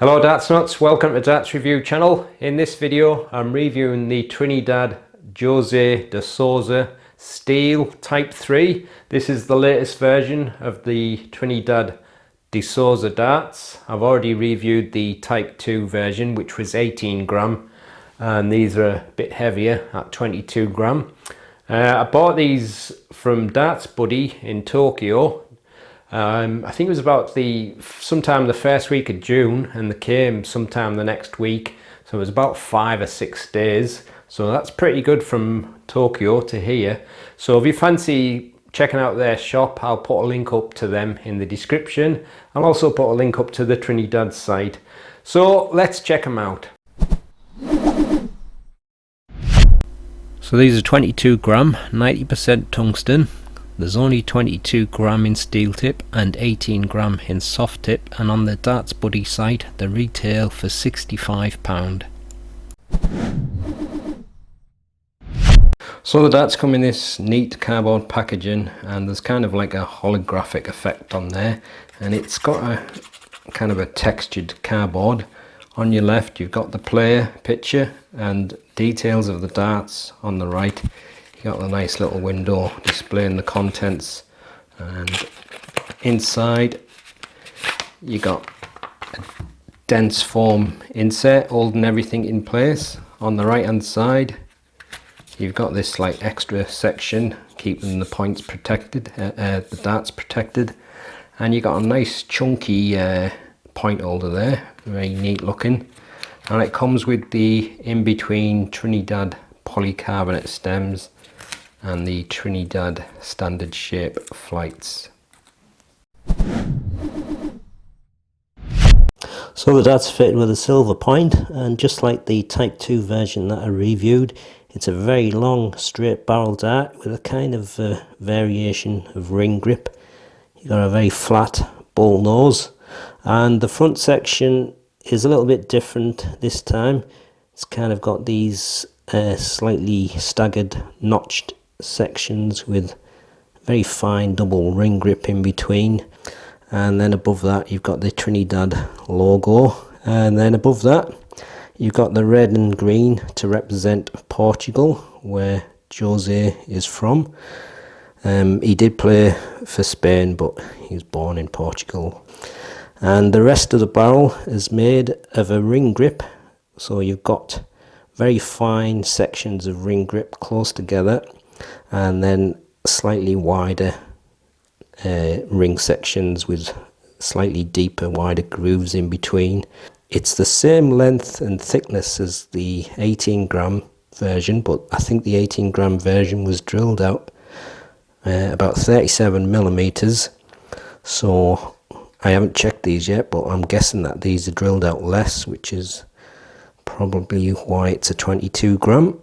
Hello Darts Nutz, welcome to Darts Review channel. In this video I'm reviewing the Trinidad Jose de Sousa Steel Type 3. This is the latest version of the Trinidad de Sousa darts. I've already reviewed the Type 2 version, which was 18 gram, and these are a bit heavier at 22 gram. I bought these from Darts Buddy in Tokyo. I think it was about sometime the first week of June, and they came sometime the next week, so it was about 5 or 6 days, so that's pretty good from Tokyo to here. So if you fancy checking out their shop, I'll put a link up to them in the description. I'll also put a link up to the Trinidad site, so let's check them out. So these are 22 gram, 90% tungsten. There's only 22 gram in steel tip and 18 gram in soft tip, and on the Darts Buddy site they retail for £65. So the darts come in this neat cardboard packaging, and there's kind of like a holographic effect on there, and it's got a kind of a textured cardboard. On your left you've got the player picture and details of the darts. On the right you got the nice little window displaying the contents, and inside you got a dense foam insert holding everything in place. On the right hand side you've got this like extra section keeping the points protected, the darts protected, and you got a nice chunky point holder there, very neat looking, and it comes with the in-between Trinidad polycarbonate stems and the Trinidad standard shape flights. So the dart's fitted with a silver point, and just like the Type 2 version that I reviewed, it's a very long straight barrel dart with a kind of variation of ring grip. You've got a very flat bull nose, and the front section is a little bit different this time. It's kind of got these slightly staggered notched sections with very fine double ring grip in between, and then above that you've got the Trinidad logo, and then above that you've got the red and green to represent Portugal, where Jose is from. He did play for Spain, but he was born in Portugal. And the rest of the barrel is made of a ring grip, so you've got very fine sections of ring grip close together, and then slightly wider ring sections with slightly deeper, wider grooves in between. It's the same length and thickness as the 18 gram version, but I think the 18 gram version was drilled out about 37 millimeters. So I haven't checked these yet, but I'm guessing that these are drilled out less, which is probably why it's a 22 gram.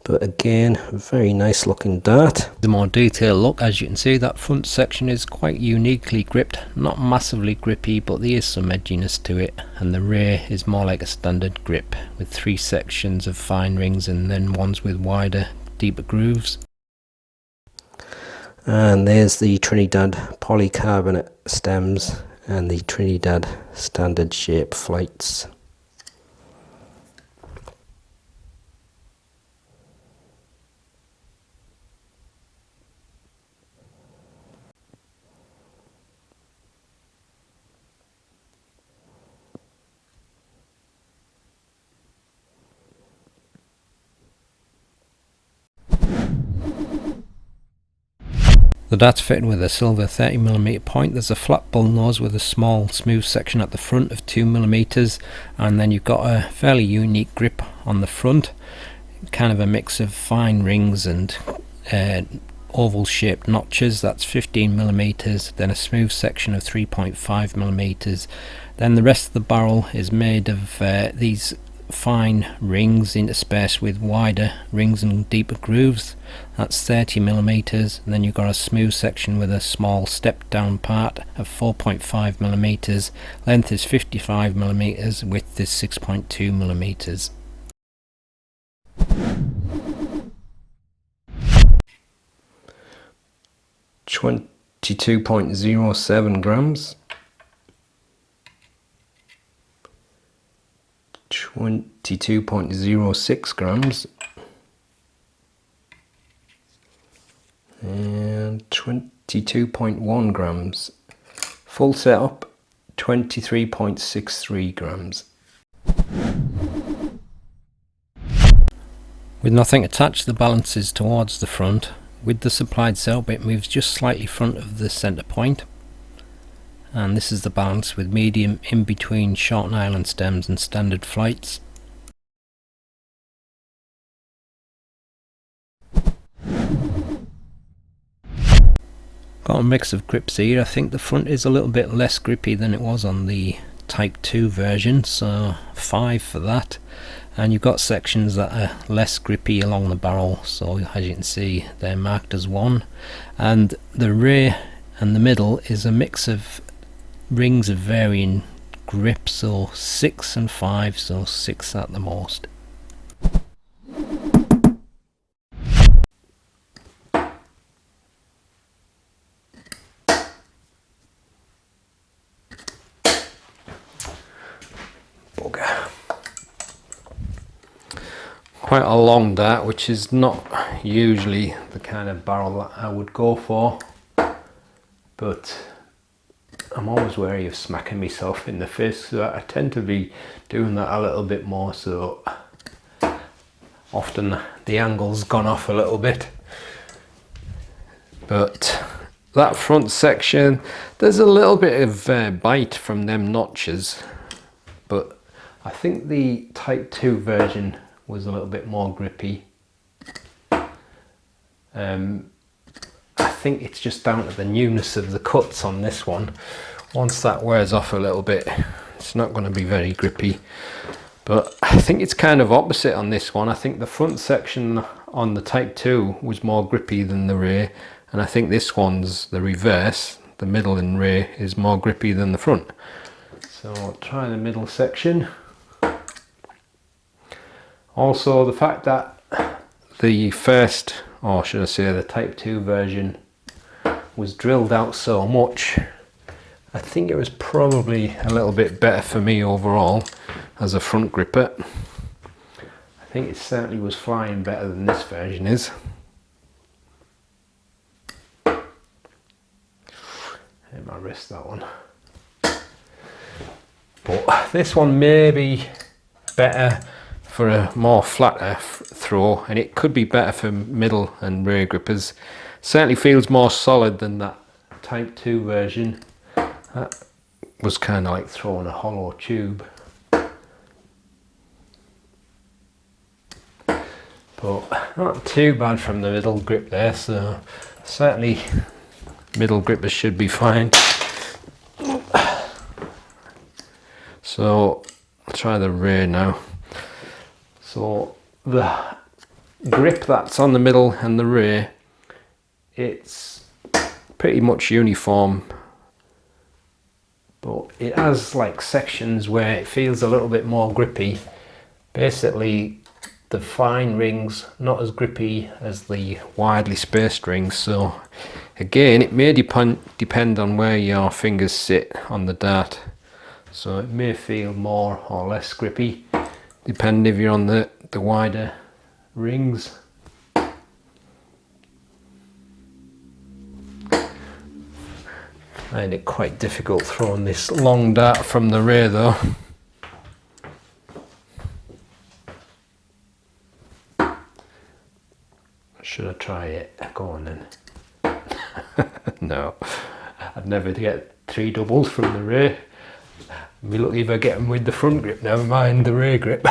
But again, a very nice looking dart. The more detailed look, as you can see, that front section is quite uniquely gripped. Not massively grippy, but there is some edginess to it, and the rear is more like a standard grip with 3 sections of fine rings and then ones with wider, deeper grooves. And there's the Trinidad polycarbonate stems and the Trinidad standard shape flights. The dart's fitted with a silver 30mm point. There's a flat bull nose with a small smooth section at the front of 2mm, and then you've got a fairly unique grip on the front, kind of a mix of fine rings and oval shaped notches. That's 15mm, then a smooth section of 3.5mm. Then the rest of the barrel is made of these fine rings interspersed with wider rings and deeper grooves. That's 30mm, and then you've got a smooth section with a small step down part of 4.5mm. Length is 55mm, width is 6.2mm. .22.07 grams. 22.06 grams, and 22.1 grams. Full setup, 23.63 grams. With nothing attached, the balance is towards the front. With the supplied setup, it moves just slightly front of the centre point. And this is the balance with medium in between short nylon stems and standard flights. Got a mix of grips here. I think the front is a little bit less grippy than it was on the Type 2 version, so 5 for that. And you've got sections that are less grippy along the barrel, so as you can see they're marked as 1. And the rear and the middle is a mix of rings of varying grip, so 6 and 5, so 6 at the most. Bugger. Quite a long dart, which is not usually the kind of barrel that I would go for, but I'm always wary of smacking myself in the face, so I tend to be doing that a little bit more, so often the angle's gone off a little bit. But that front section, there's a little bit of bite from them notches, but I think the Type 2 version was a little bit more grippy. I think it's just down to the newness of the cuts on this one. Once that wears off a little bit, it's not going to be very grippy. But I think it's kind of opposite on this one. I think the front section on the Type 2 was more grippy than the rear, and I think this one's the reverse. The middle and rear is more grippy than the front. So I'll try the middle section. Also, the fact that the first, or should I say the Type 2 version, was drilled out so much, I think it was probably a little bit better for me overall as a front gripper. I think it certainly was flying better than this version is. Hit my wrist, that one. But this one may be better for a more flatter throw, and it could be better for middle and rear grippers. Certainly feels more solid than that Type 2 version. That was kind of like throwing a hollow tube. But not too bad from the middle grip there, so certainly middle grippers should be fine. So I'll try the rear now. So the grip that's on the middle and the rear, it's pretty much uniform, but it has like sections where it feels a little bit more grippy. Basically the fine rings not as grippy as the widely spaced rings, so again it may depend on where your fingers sit on the dart, so it may feel more or less grippy depending if you're on the wider rings. I find it quite difficult throwing this long dart from the rear though. Should I try it? Go on then. No, I'd never get 3 doubles from the rear. I'd be lucky if I get them with the front grip, never mind the rear grip.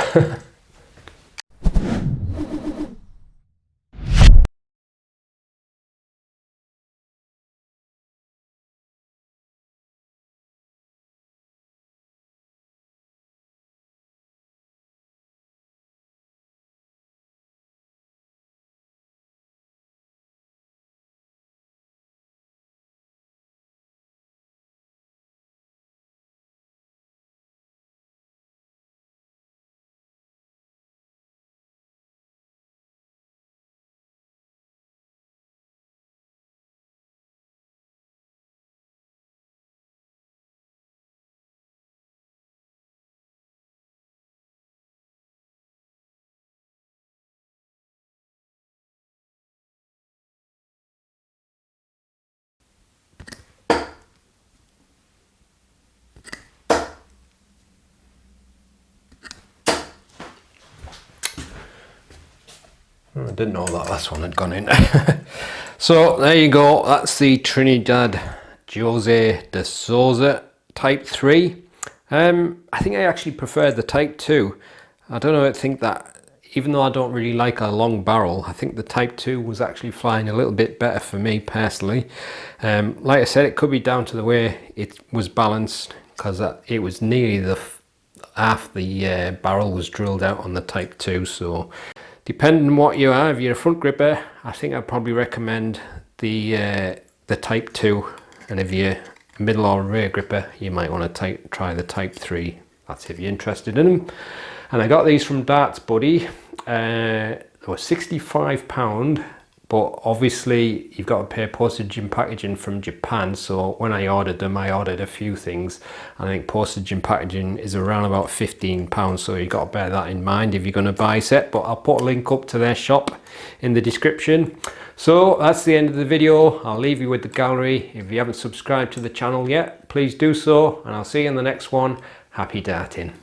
I didn't know that last one had gone in. So there you go, that's the Trinidad Jose de Sousa Type 3. I think I actually prefer the Type 2. I don't know, I think that even though I don't really like a long barrel, I think the Type 2 was actually flying a little bit better for me personally. Like I said, it could be down to the way it was balanced, because it was nearly half the barrel was drilled out on the Type 2. So depending on what you are, if you're a front gripper, I think I'd probably recommend the Type 2, and if you're a middle or rear gripper, you might want to try the Type 3. That's if you're interested in them. And I got these from Darts Buddy. They were £65, but obviously you've got to pay postage and packaging from Japan. So when I ordered them, I ordered a few things. I think postage and packaging is around about £15, so you've got to bear that in mind if you're going to buy a set. But I'll put a link up to their shop in the description. So that's the end of the video. I'll leave you with the gallery. If you haven't subscribed to the channel yet, please do so, and I'll see you in the next one. Happy darting.